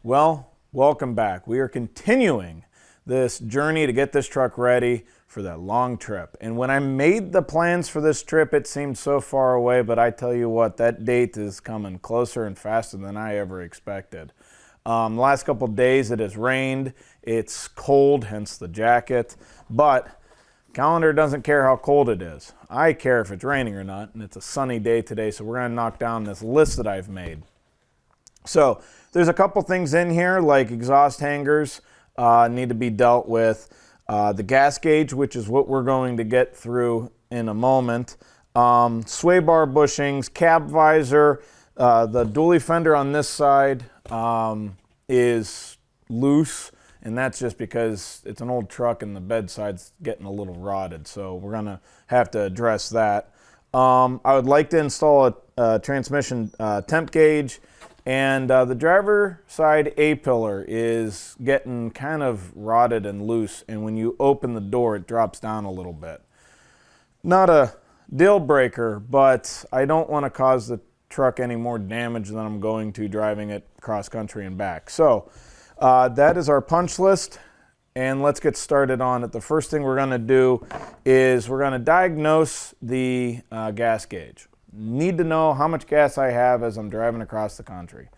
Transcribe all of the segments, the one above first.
Well, welcome back. We are continuing this journey to get this truck ready for that long trip. And when I made the plans for this trip, it seemed so far away, but I tell you what, that date is coming closer and faster than I ever expected. The last couple of days it has rained, it's cold, hence the jacket, but calendar doesn't care how cold it is. I care if it's raining or not, and it's a sunny day today, so we're gonna knock down this list that I've made. So there's a couple things in here like exhaust hangers need to be dealt with. The gas gauge, which is what we're going to get through in a moment. Sway bar bushings, cab visor. The dually fender on this side is loose, and that's just because it's an old truck and the bed side's getting a little rotted. So we're gonna have to address that. I would like to install a transmission temp gauge. And the driver side A-pillar is getting kind of rotted and loose, and when you open the door, it drops down a little bit. Not a deal breaker, but I don't want to cause the truck any more damage than I'm going to driving it cross country and back. So that is our punch list, and let's get started on it. The first thing we're going to do is we're going to diagnose the gas gauge. Need to know how much gas I have as I'm driving across the country.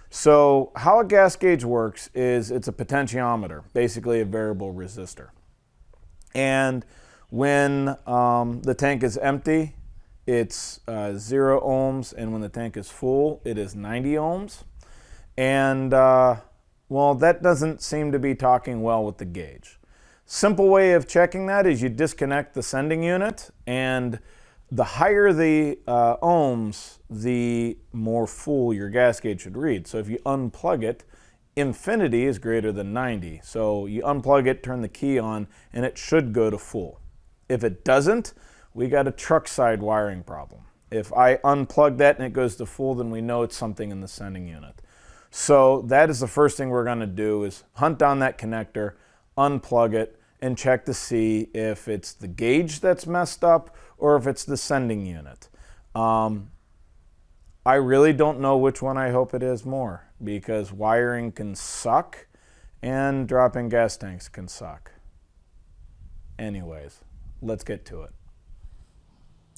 So how a gas gauge works is it's a potentiometer, basically a variable resistor. And when the tank is empty, it's 0 ohms, and when the tank is full, it is 90 ohms. And well, that doesn't seem to be talking well with the gauge. Simple way of checking that is you disconnect the sending unit, and the higher the ohms, the more full your gas gauge should read. So if you unplug it, infinity is greater than 90. So you unplug it, turn the key on, and it should go to full. If it doesn't, we got a truck side wiring problem. If I unplug that and it goes to full, then we know it's something in the sending unit. So that is the first thing we're gonna do is hunt down that connector, unplug it, and check to see if it's the gauge that's messed up or if it's the sending unit. I really don't know which one I hope it is more, because wiring can suck and dropping gas tanks can suck. Anyways, let's get to it.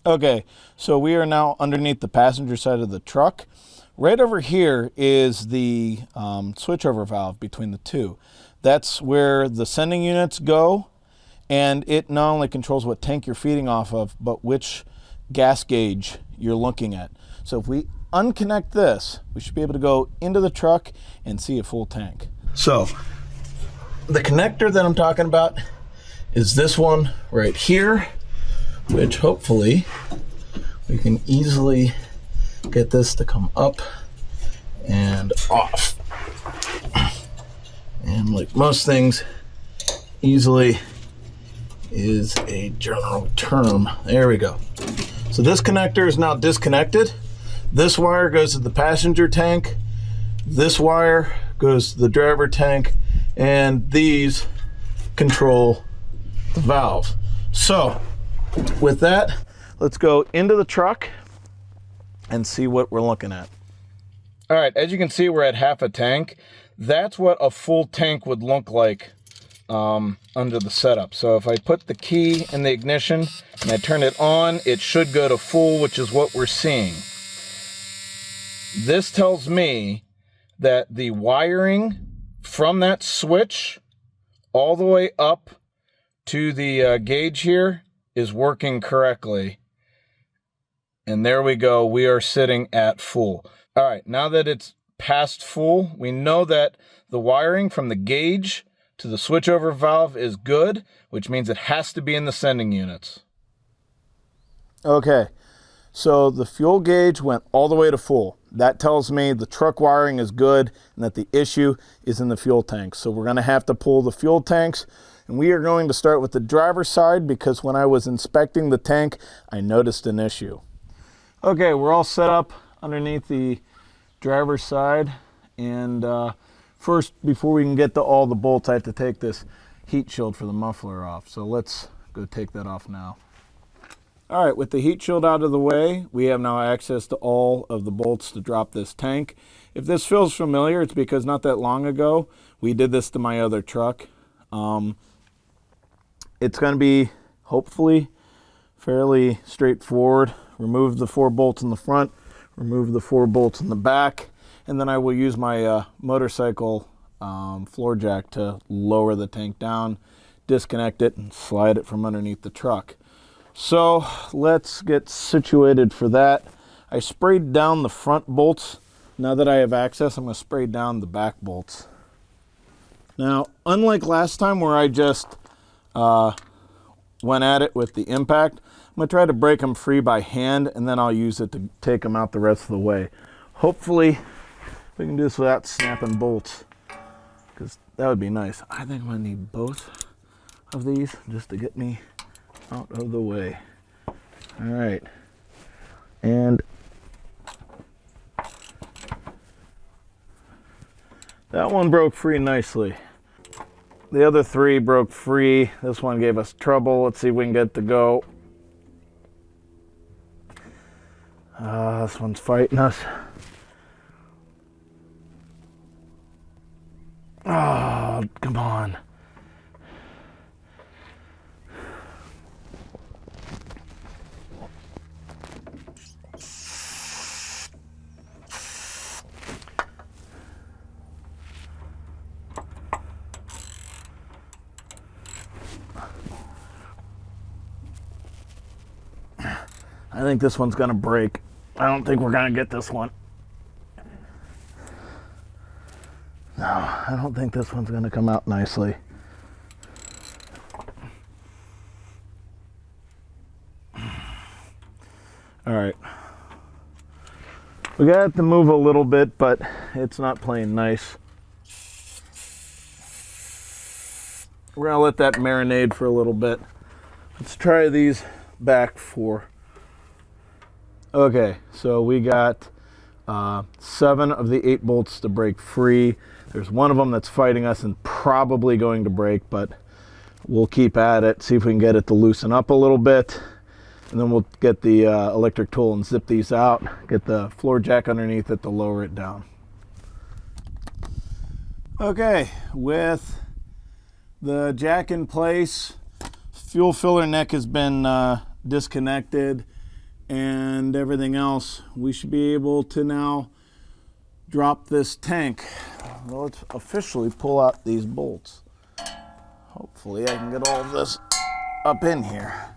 Okay, so we are now underneath the passenger side of the truck. Right over here is the switchover valve between the two. That's where the sending units go, and it not only controls what tank you're feeding off of, but which gas gauge you're looking at. So if we unconnect this, we should be able to go into the truck and see a full tank. So the connector that I'm talking about is this one right here, which hopefully we can easily get this to come up and off. And like most things, easily is a general term. There we go. So this connector is now disconnected. This wire goes to the passenger tank. This wire goes to the driver tank. And these control the valve. So with that, let's go into the truck and see what we're looking at. All right, as you can see, we're at half a tank. That's what a full tank would look like under the setup. So if I put the key in the ignition and I turn it on, it should go to full, which is what we're seeing. This tells me that the wiring from that switch all the way up to the gauge here is working correctly. And there we go, we are sitting at full. All right, now that it's past full, we know that the wiring from the gauge to the switchover valve is good, which means it has to be in the sending units. Okay, so the fuel gauge went all the way to full. That tells me the truck wiring is good and that the issue is in the fuel tanks. So we're gonna have to pull the fuel tanks, and we are going to start with the driver's side because when I was inspecting the tank, I noticed an issue. Okay, we're all set up underneath the driver's side, and first, before we can get to all the bolts, I have to take this heat shield for the muffler off. So let's go take that off now. All right, with the heat shield out of the way, we have now access to all of the bolts to drop this tank. If this feels familiar, it's because not that long ago, we did this to my other truck. It's going to be, hopefully, fairly straightforward. Remove the 4 bolts in the front, remove the 4 bolts in the back, and then I will use my motorcycle floor jack to lower the tank down, disconnect it, and slide it from underneath the truck. So let's get situated for that. I sprayed down the front bolts. Now that I have access, I'm going to spray down the back bolts. Now, unlike last time where I just went at it with the impact, I'm going to try to break them free by hand, and then I'll use it to take them out the rest of the way. Hopefully, we can do this without snapping bolts, because that would be nice. I think I'm going to need both of these just to get me out of the way. All right. And that one broke free nicely. The other 3 broke free. This one gave us trouble. Let's see if we can get it to go. This one's fighting us. Oh, come on. I think this one's gonna break. I don't think we're gonna get this one. No, I don't think this one's gonna come out nicely. All right. We got to move a little bit, but it's not playing nice. We're gonna let that marinate for a little bit. Let's try these back 4. Okay, so we got 7 of the 8 bolts to break free. There's one of them that's fighting us and probably going to break, but we'll keep at it, see if we can get it to loosen up a little bit. And then we'll get the electric tool and zip these out, get the floor jack underneath it to lower it down. Okay, with the jack in place, fuel filler neck has been disconnected, and everything else, we should be able to now drop this tank. Well, let's officially pull out these bolts. Hopefully I can get all of this up in here.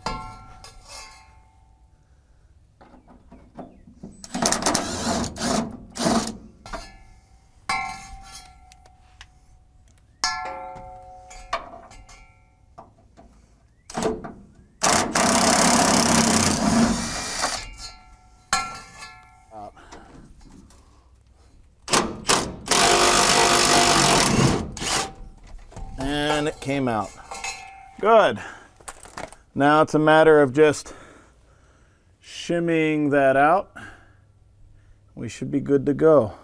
And it came out. Good. Now it's a matter of just shimmying that out. We should be good to go.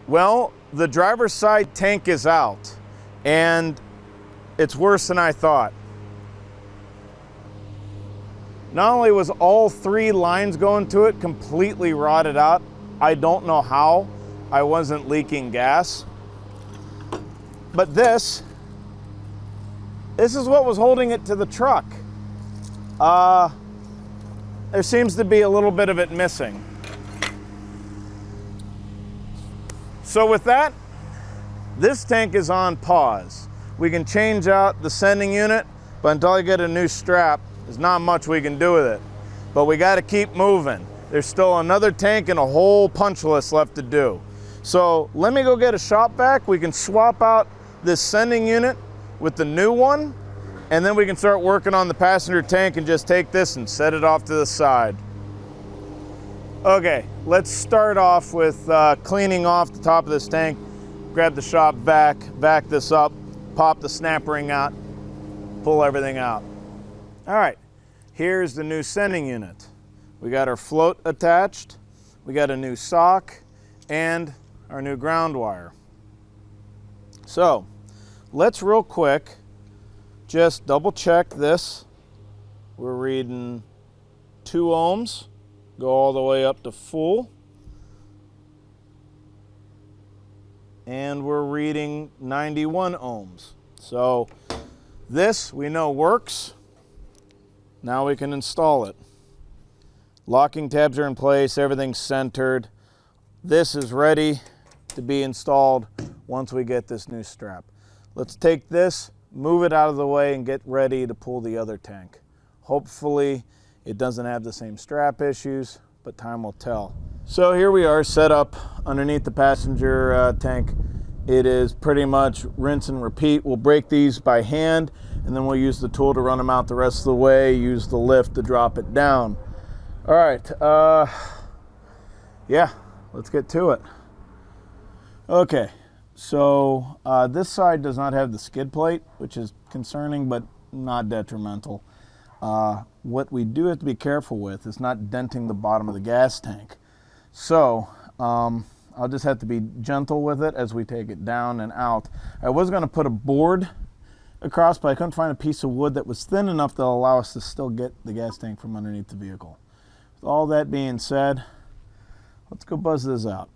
Well, the driver's side tank is out, and it's worse than I thought. Not only was all 3 lines going to it completely rotted out, I don't know how I wasn't leaking gas, but this is what was holding it to the truck. There seems to be a little bit of it missing. So with that, this tank is on pause. We can change out the sending unit, but until I get a new strap, there's not much we can do with it. But we got to keep moving. There's still another tank and a whole punch list left to do. So let me go get a shop vac. We can swap out this sending unit with the new one, and then we can start working on the passenger tank and just take this and set it off to the side. Okay, let's start off with cleaning off the top of this tank. grab the shop vac, vac this up, pop the snap ring out, pull everything out. All right, here's the new sending unit. We got our float attached, we got a new sock, and our new ground wire. So let's real quick just double check this. We're reading 2 ohms, go all the way up to full. And we're reading 91 ohms. So this we know works. Now we can install it. Locking tabs are in place, everything's centered. This is ready to be installed once we get this new strap. Let's take this, move it out of the way, and get ready to pull the other tank. Hopefully it doesn't have the same strap issues, but time will tell. So here we are set up underneath the passenger tank. It is pretty much rinse and repeat. We'll break these by hand, and then we'll use the tool to run them out the rest of the way, use the lift to drop it down. All right, yeah, let's get to it. Okay, so this side does not have the skid plate, which is concerning, but not detrimental. What we do have to be careful with is not denting the bottom of the gas tank. So I'll just have to be gentle with it as we take it down and out. I was going to put a board across, but I couldn't find a piece of wood that was thin enough to allow us to still get the gas tank from underneath the vehicle. With all that being said, let's go buzz this out.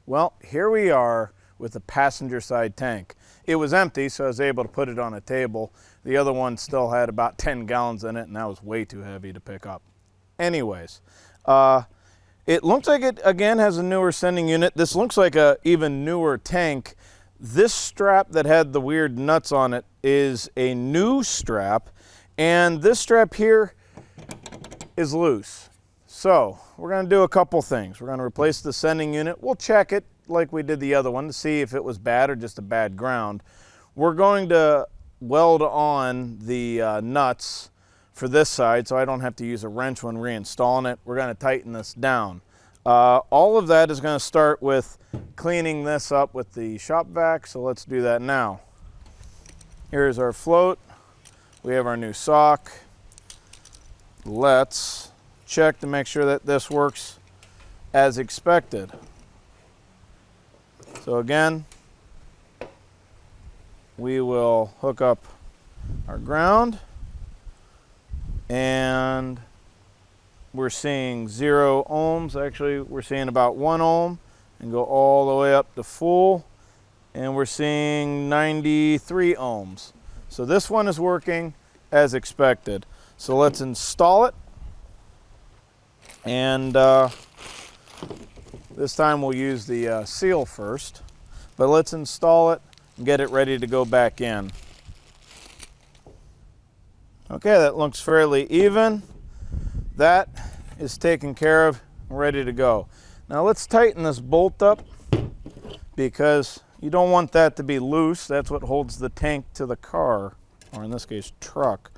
Well, here we are with the passenger side tank. It was empty, so I was able to put it on a table. The other one still had about 10 gallons in it, and that was way too heavy to pick up. Anyways, it looks like it, again, has a newer sending unit. This looks like a even newer tank. This strap that had the weird nuts on it is a new strap, and this strap here is loose. So we're going to do a couple things. We're going to replace the sending unit. We'll check it like we did the other one to see if it was bad or just a bad ground. We're going to weld on the nuts for this side so I don't have to use a wrench when reinstalling it. We're going to tighten this down. All of that is going to start with cleaning this up with the shop vac, so let's do that now. Here's our float. We have our new sock. Let's check to make sure that this works as expected. So again, we will hook up our ground, and we're seeing 0 ohms. Actually, we're seeing about 1 ohm, and go all the way up to full, and we're seeing 93 ohms. So this one is working as expected. So let's install it. And this time we'll use the seal first, but let's install it and get it ready to go back in. Okay, that looks fairly even. That is taken care of and ready to go. Now let's tighten this bolt up, because you don't want that to be loose. That's what holds the tank to the car, or in this case, truck.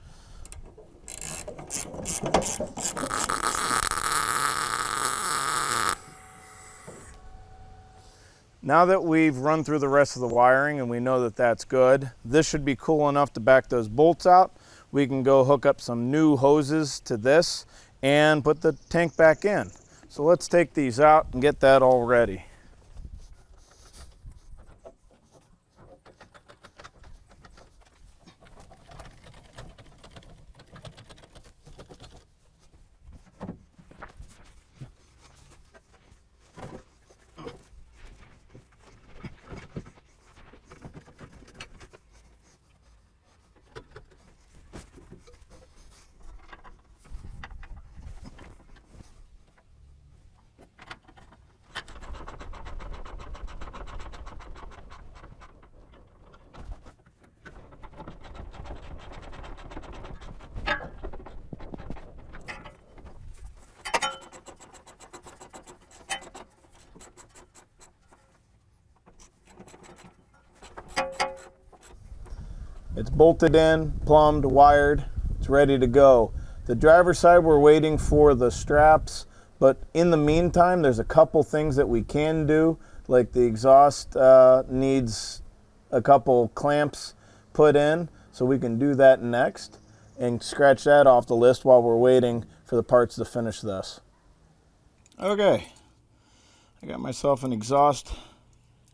Now that we've run through the rest of the wiring and we know that that's good, this should be cool enough to back those bolts out. We can go hook up some new hoses to this and put the tank back in. So let's take these out and get that all ready. It's bolted in, plumbed, wired, it's ready to go. The driver's side, we're waiting for the straps, but in the meantime, there's a couple things that we can do, like the exhaust needs a couple clamps put in, so we can do that next and scratch that off the list while we're waiting for the parts to finish this. Okay, I got myself an exhaust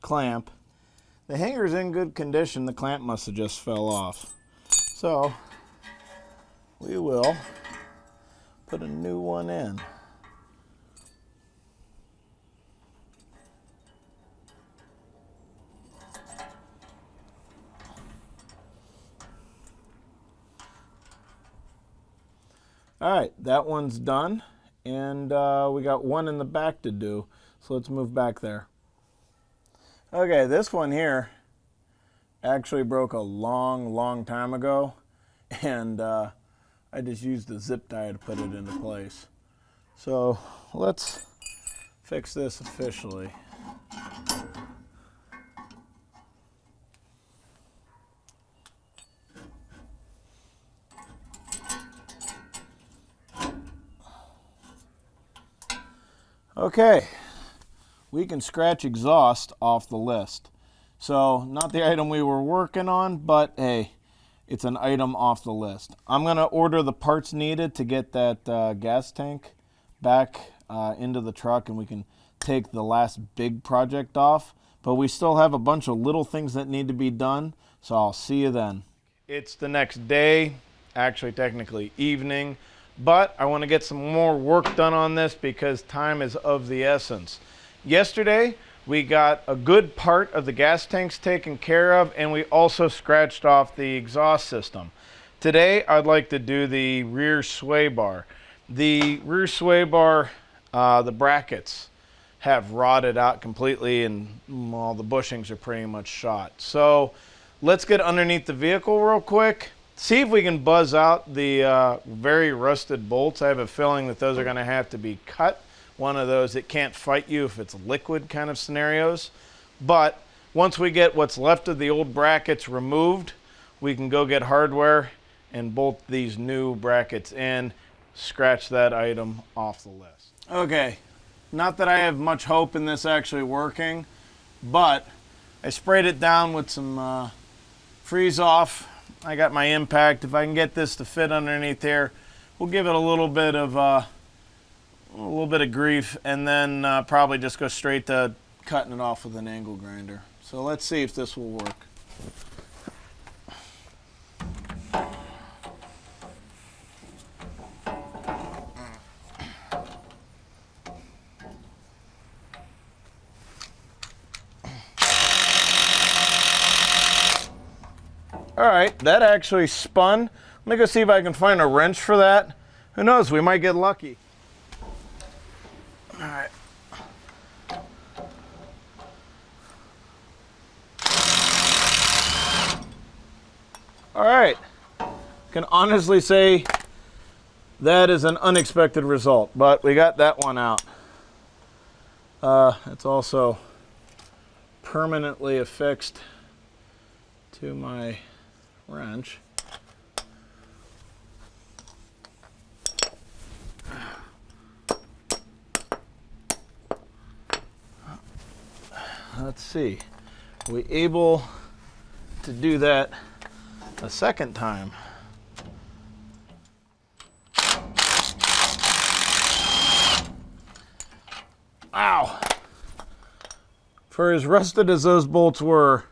clamp. The hanger's in good condition, the clamp must have just fell off. So we will put a new one in. All right, that one's done, and we got one in the back to do, so let's move back there. Okay, this one here actually broke a long time ago, and I just used the zip tie to put it into place. So let's fix this officially. Okay, we can scratch exhaust off the list. So not the item we were working on, but hey, it's an item off the list. I'm gonna order the parts needed to get that gas tank back into the truck, and we can take the last big project off. But we still have a bunch of little things that need to be done, so I'll see you then. It's the next day, actually technically evening, but I want to get some more work done on this because time is of the essence. Yesterday, we got a good part of the gas tanks taken care of, and we also scratched off the exhaust system. Today, I'd like to do the rear sway bar. The rear sway bar, the brackets have rotted out completely, and all the bushings are pretty much shot. So let's get underneath the vehicle real quick, see if we can buzz out the very rusted bolts. I have a feeling that those are going to have to be cut. One of those that can't fight you if it's liquid kind of scenarios. But once we get what's left of the old brackets removed, we can go get hardware and bolt these new brackets in, scratch that item off the list. Okay, not that I have much hope in this actually working, but I sprayed it down with some freeze off. I got my impact. If I can get this to fit underneath here, we'll give it a little bit of grief, and then probably just go straight to cutting it off with an angle grinder. So let's see if this will work. All right, that actually spun. Let me go see if I can find a wrench for that. Who knows, we might get lucky. All right. All right. Can honestly say that is an unexpected result, but we got that one out. It's also permanently affixed to my wrench. Let's see, are we able to do that a second time? For as rusted as those bolts were,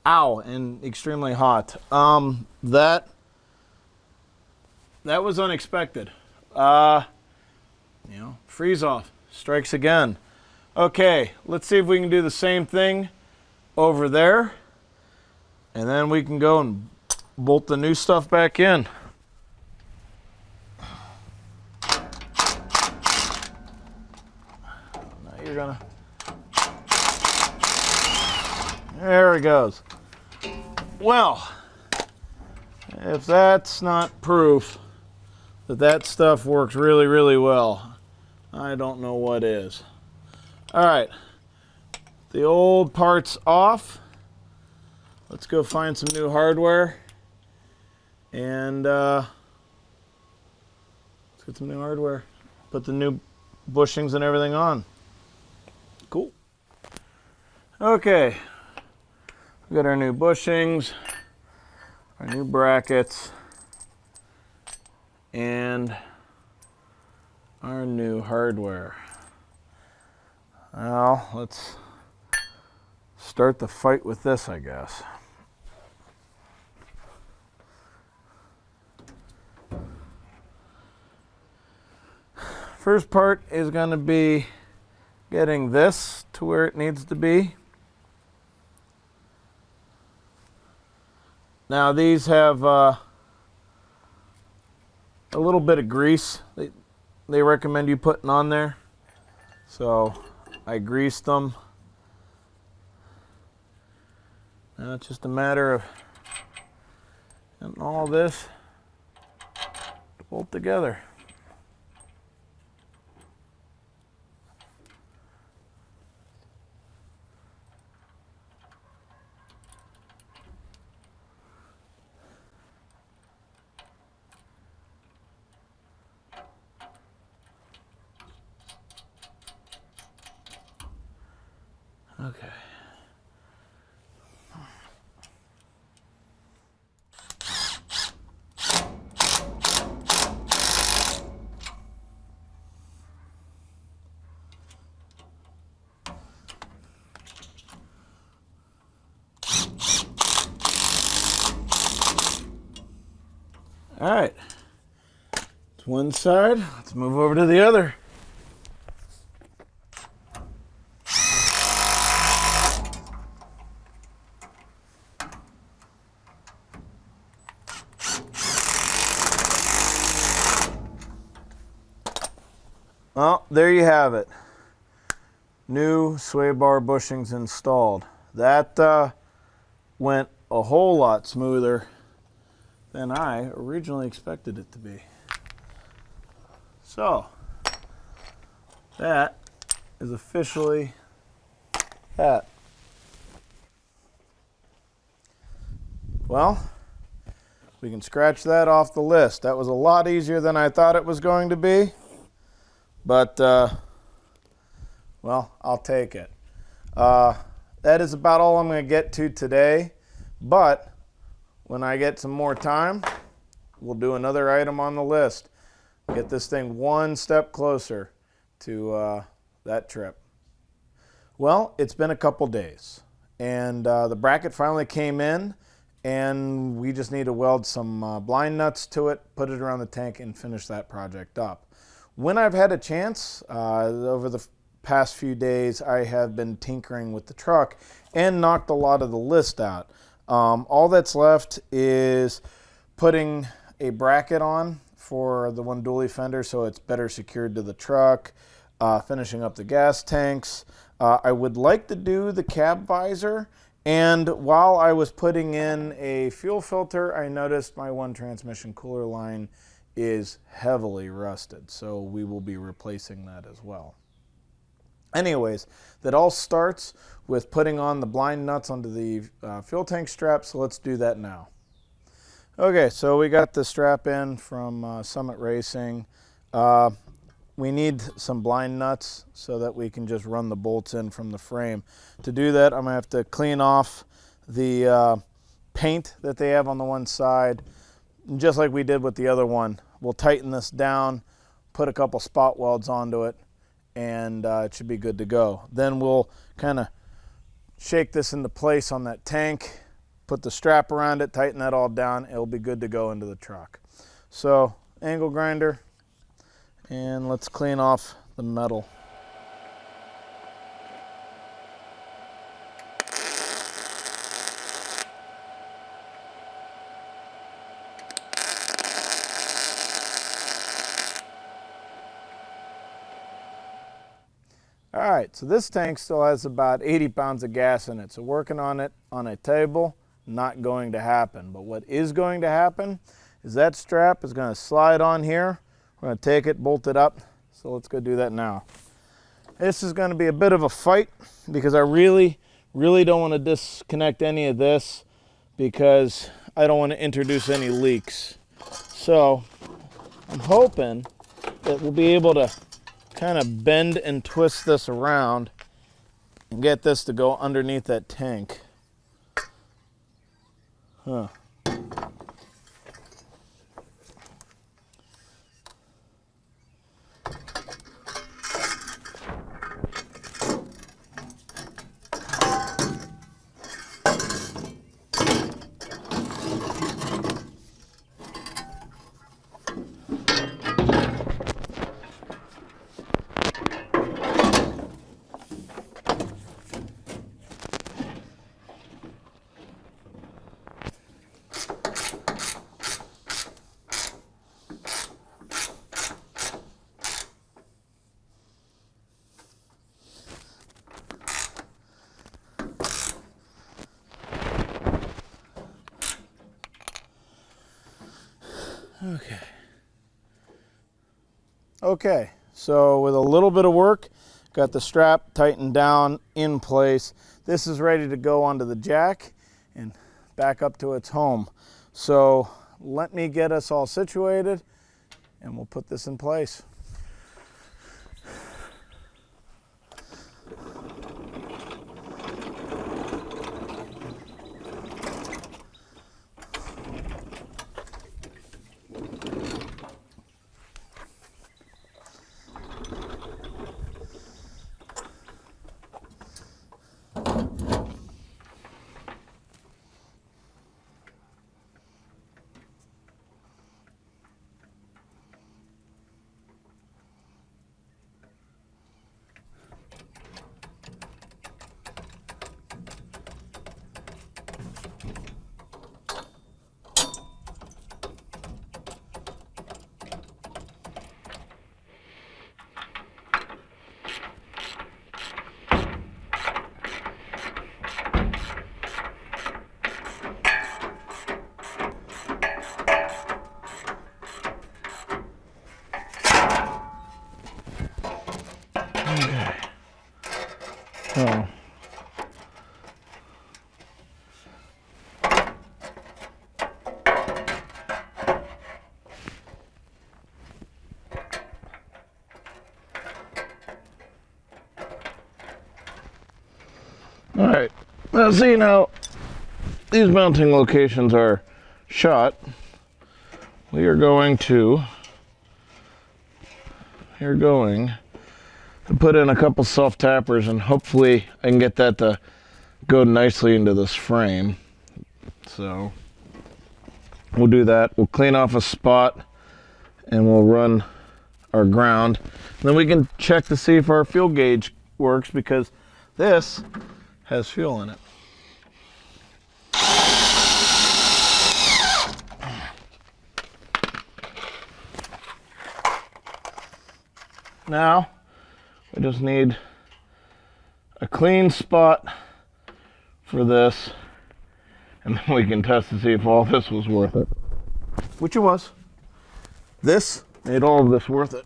ow, and extremely hot, that was unexpected. Freeze off, strikes again. Okay, let's see if we can do the same thing over there, and then we can go and bolt the new stuff back in. Now you're gonna, there it goes. Well, if that's not proof that that stuff works really, really well, I don't know what is. All right, the old part's off. Let's go find some new hardware, and let's get some new hardware. Put the new bushings and everything on. Cool. Okay, we got our new bushings, our new brackets, and our new hardware. Well, let's start the fight with this, I guess. First part is going to be getting this to where it needs to be. Now these have a little bit of grease they recommend you putting on there. So I greased them. Now it's just a matter of getting all this to bolt together. Okay. All right. It's one side. Let's move over to the other. Well, there you have it. New sway bar bushings installed. That went a whole lot smoother than I originally expected it to be. So, that is officially that. Well, we can scratch that off the list. That was a lot easier than I thought it was going to be. But, well, I'll take it. That is about all I'm going to get to today. But when I get some more time, we'll do another item on the list. Get this thing one step closer to that trip. Well, it's been a couple days. And the bracket finally came in. And we just need to weld some blind nuts to it, put it around the tank, and finish that project up. When I've had a chance, over the past few days, I have been tinkering with the truck and knocked a lot of the list out. All that's left is putting a bracket on for the one dually fender so it's better secured to the truck, finishing up the gas tanks. I would like to do the cab visor, and while I was putting in a fuel filter, I noticed my one transmission cooler line is heavily rusted, so we will be replacing that as well. Anyways, that all starts with putting on the blind nuts onto the fuel tank strap, so let's do that now. Okay, so we got the strap in from Summit Racing. We need some blind nuts so that we can just run the bolts in from the frame. To do that, I'm gonna have to clean off the paint that they have on the one side, just like we did with the other one. We'll tighten this down, put a couple spot welds onto it, and it should be good to go. Then we'll kind of shake this into place on that tank, put the strap around it, tighten that all down, it'll be good to go into the truck. So angle grinder, and let's clean off the metal. All right, so this tank still has about 80 pounds of gas in it. So working on it on a table, not going to happen. But what is going to happen is that strap is going to slide on here. We're going to take it, bolt it up. So let's go do that now. This is going to be a bit of a fight because I really don't want to disconnect any of this because I don't want to introduce any leaks. So I'm hoping that we'll be able to kind of bend and twist this around and get this to go underneath that tank. Huh. Okay, so with a little bit of work, got the strap tightened down in place. This is ready to go onto the jack and back up to its home. So let me get us all situated and we'll put this in place. Oh. All right, now see, now these mounting locations are shot. We are going to put in a couple self-tappers and hopefully I can get that to go nicely into this frame. So we'll do that. We'll clean off a spot and we'll run our ground. And then we can check to see if our fuel gauge works because this has fuel in it. Now, we just need a clean spot for this, and then we can test to see if all this was worth it. Which it was. This made all of this worth it.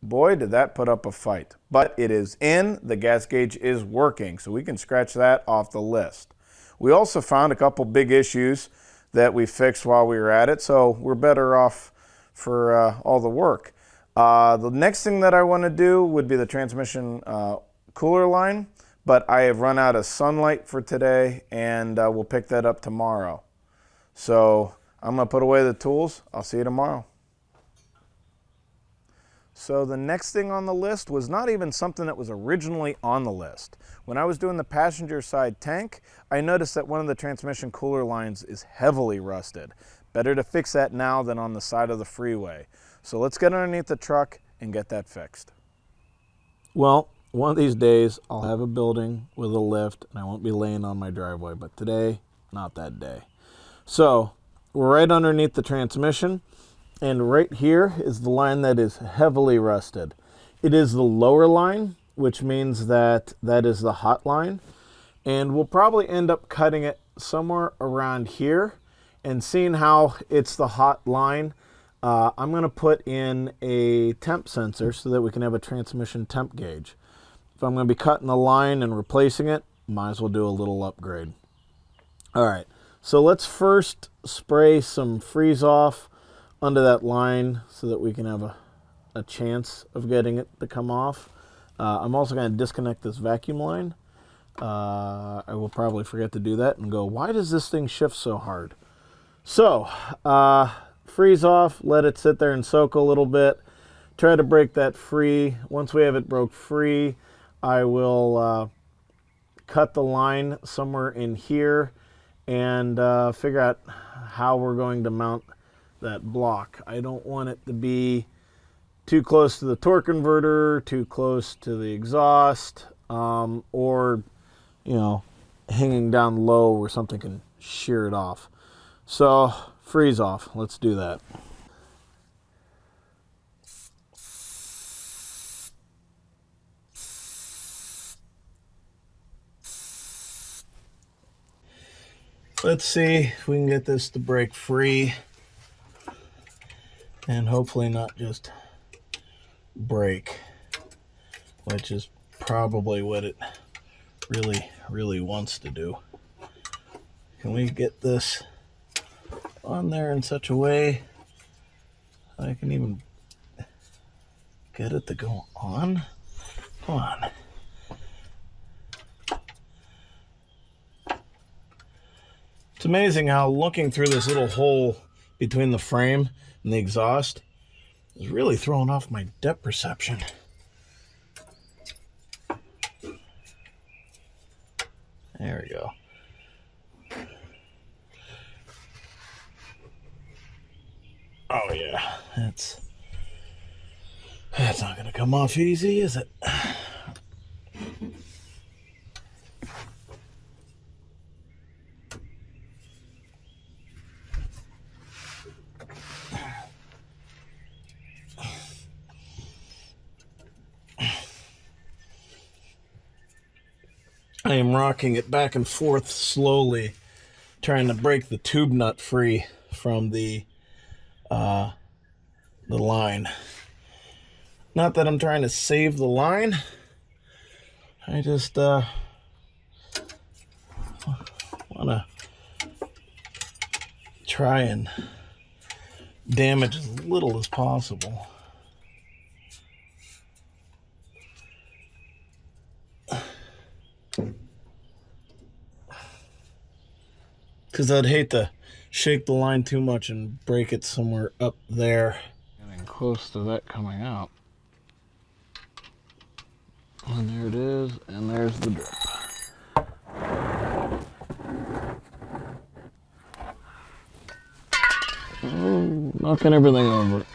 Boy, did that put up a fight. But it is in, the gas gauge is working, so we can scratch that off the list. We also found a couple big issues that we fixed while we were at it, so we're better off for all the work. The next thing that I want to do would be the transmission cooler line, but I have run out of sunlight for today, and we'll pick that up tomorrow. So I'm going to put away the tools. I'll see you tomorrow. So the next thing on the list was not even something that was originally on the list. When I was doing the passenger side tank, I noticed that one of the transmission cooler lines is heavily rusted. Better to fix that now than on the side of the freeway. So let's get underneath the truck and get that fixed. Well, one of these days I'll have a building with a lift and I won't be laying on my driveway, but today, not that day. So we're right underneath the transmission. And right here is the line that is heavily rusted. It is the lower line, which means that that is the hot line. And we'll probably end up cutting it somewhere around here. And seeing how it's the hot line, I'm going to put in a temp sensor so that we can have a transmission temp gauge. If I'm going to be cutting the line and replacing it, might as well do a little upgrade. All right, so let's first spray some freeze off under that line so that we can have a chance of getting it to come off. I'm also going to disconnect this vacuum line. I will probably forget to do that and go, why does this thing shift so hard? So, freeze off, let it sit there and soak a little bit. Try to break that free. Once we have it broke free, I will cut the line somewhere in here and figure out how we're going to mount that block. I don't want it to be too close to the torque converter, too close to the exhaust, or, you know, hanging down low where something can shear it off. So, freeze off. Let's do that. Let's see if we can get this to break free. And hopefully not just break, which is probably what it really wants to do. Can we get this on there in such a way I can even get it to go on? Come on. It's amazing how looking through this little hole between the frame and the exhaust is really throwing off my depth perception. There we go. Oh yeah, that's not gonna come off easy, is it? I am rocking it back and forth slowly, trying to break the tube nut free from the line. Not that I'm trying to save the line. I just want to try and damage as little as possible. Because I'd hate to shake the line too much and break it somewhere up there. Getting close to that coming out. And there it is, and there's the drip. Oh, knocking everything over.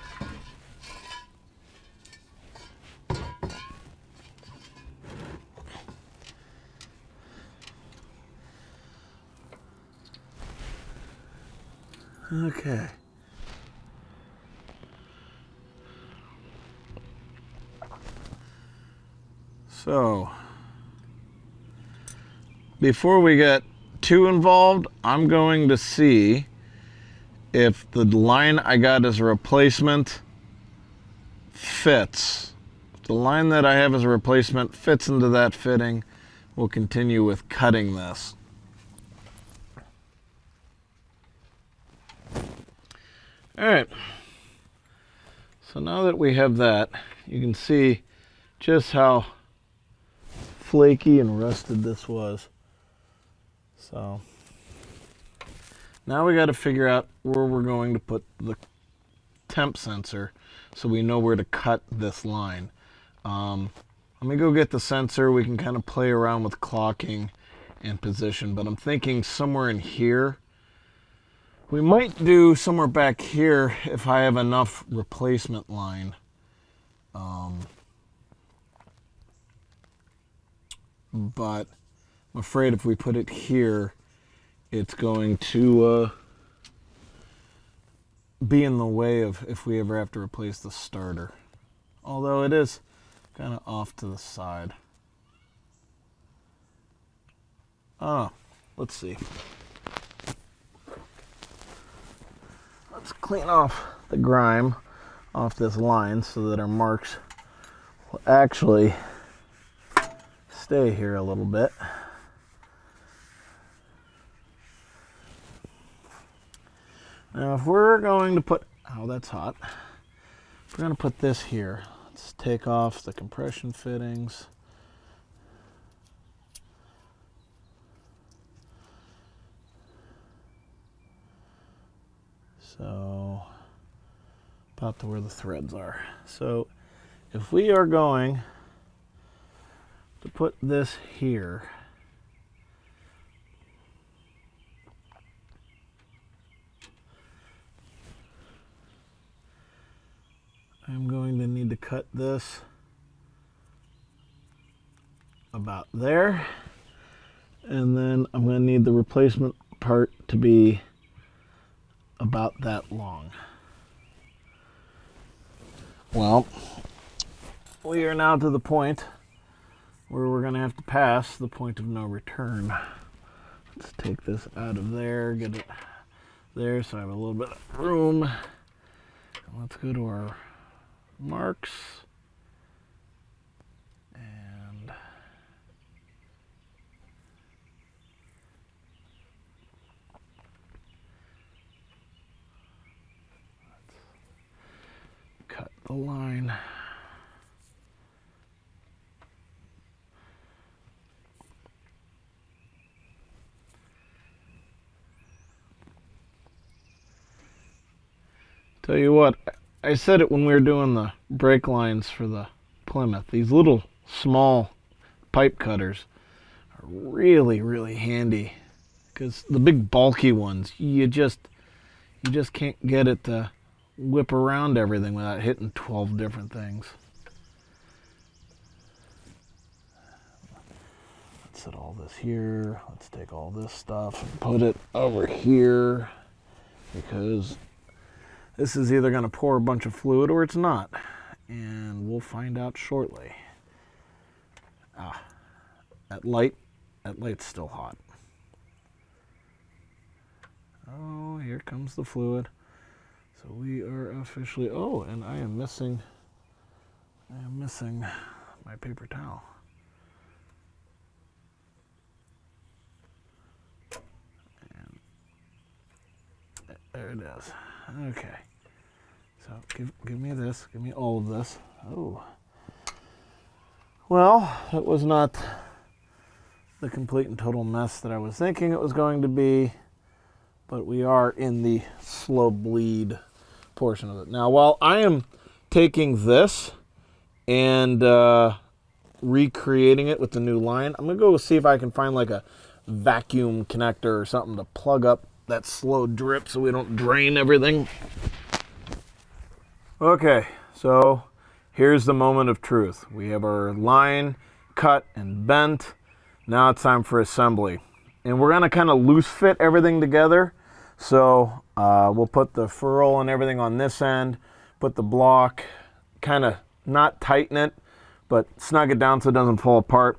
Okay. So, before we get too involved, I'm going to see if the line I got as a replacement fits. If the line that I have as a replacement fits into that fitting, we'll continue with cutting this. All right, so now that we have that, you can see just how flaky and rusted this was. So now we got to figure out where we're going to put the temp sensor so we know where to cut this line. Let me go get the sensor. We can kind of play around with clocking and position, but I'm thinking somewhere in here. We might do somewhere back here if I have enough replacement line. But I'm afraid if we put it here, it's going to be in the way of if we ever have to replace the starter. Although it is kind of off to the side. Oh, let's see. Let's clean off the grime off this line so that our marks will actually stay here a little bit. Now if we're going to put, oh that's hot, if we're going to put this here, let's take off the compression fittings. So about to where the threads are. So if we are going to put this here, I'm going to need to cut this about there, and then I'm going to need the replacement part to be about that long. Well, we are now to the point where we're going to have to pass the point of no return. Let's take this out of there, get it there so I have a little bit of room. Let's go to our marks and let's cut the line. Tell you what, I said it when we were doing the brake lines for the Plymouth. These little small pipe cutters are really, really handy, because the big bulky ones, you just can't get it to whip around everything without hitting 12 different things. Let's set all this here. Let's take all this stuff and put it over here, because this is either going to pour a bunch of fluid or it's not, and we'll find out shortly. That light's still hot. Oh, here comes the fluid. So we are officially, oh, and I am missing my paper towel. And there it is. Okay. So give me this, give me all of this. Oh. Well, it was not the complete and total mess that I was thinking it was going to be, but we are in the slow bleed portion of it. Now, while I am taking this and recreating it with the new line, I'm gonna go see if I can find like a vacuum connector or something to plug up that slow drip so we don't drain everything. Okay, so here's the moment of truth. We have our line cut and bent. Now it's time for assembly. And we're gonna kind of loose fit everything together. So we'll put the ferrule and everything on this end, put the block, kind of not tighten it, but snug it down so it doesn't fall apart.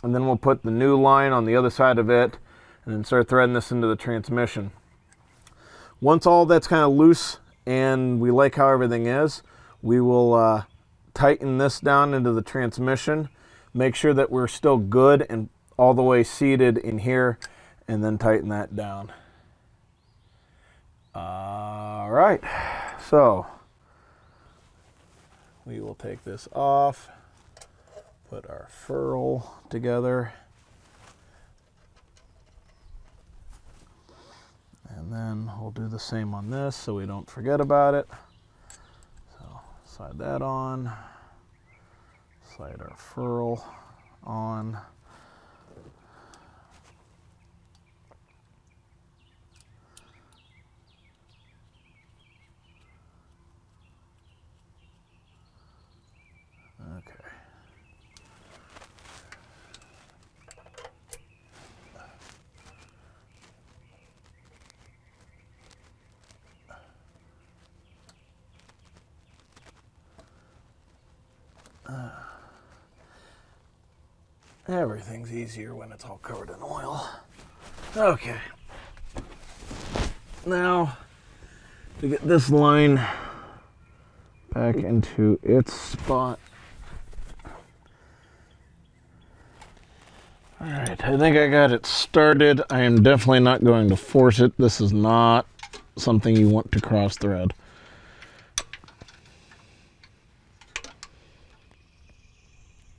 And then we'll put the new line on the other side of it and then start threading this into the transmission. Once all that's kind of loose and we like how everything is, we will tighten this down into the transmission, make sure that we're still good and all the way seated in here, and then tighten that down. All right, so we will take this off, put our ferrule together, and then we'll do the same on this so we don't forget about it. Slide that on. Slide our furl on. Okay. Everything's easier when it's all covered in oil. Okay. Now, to get this line back into its spot. All right, I think I got it started. I am definitely not going to force it. This is not something you want to cross thread.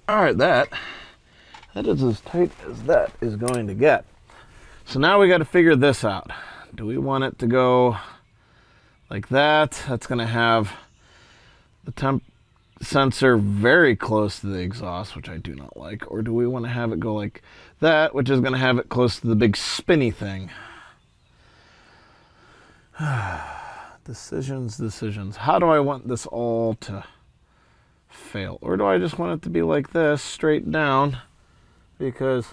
All right, that is as tight as that is going to get. So now we got to figure this out. Do we want it to go like that? That's going to have the temp sensor very close to the exhaust, which I do not like. Or do we want to have it go like that, which is going to have it close to the big spinny thing? Decisions. How do I want this all to fail? Or do I just want it to be like this, straight down? Because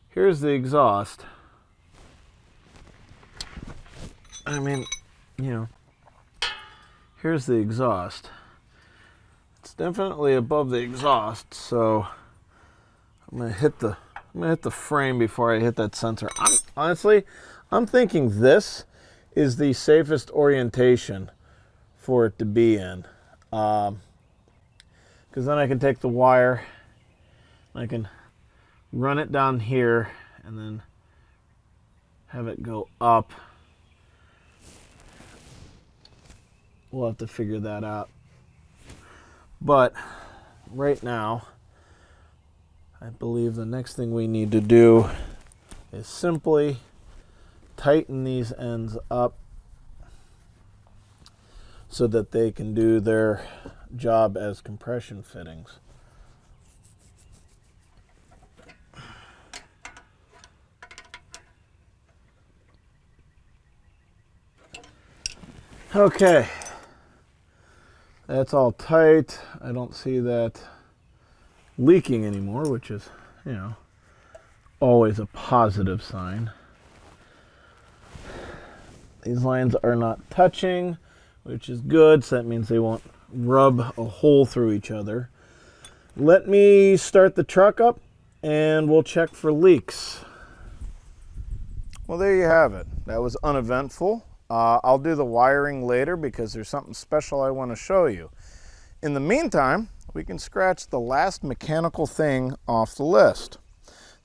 here's the exhaust. I mean, you know, here's the exhaust. It's definitely above the exhaust, so I'm gonna hit the frame before I hit that sensor. Honestly, I'm thinking this is the safest orientation for it to be in, because then I can take the wire, I can run it down here, and then have it go up. We'll have to figure that out. But right now, I believe the next thing we need to do is simply tighten these ends up so that they can do their job as compression fittings. Okay. That's all tight. I don't see that leaking anymore, which is, you know, always a positive sign. These lines are not touching, which is good, so that means they won't rub a hole through each other. Let me start the truck up and we'll check for leaks. Well, there you have it. That was uneventful. I'll do the wiring later because there's something special I want to show you. In the meantime, we can scratch the last mechanical thing off the list.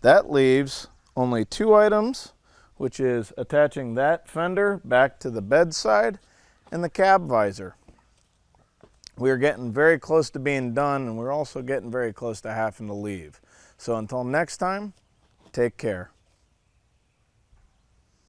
That leaves only 2 items, which is attaching that fender back to the bedside and the cab visor. We're getting very close to being done, and we're also getting very close to having to leave. So until next time, take care.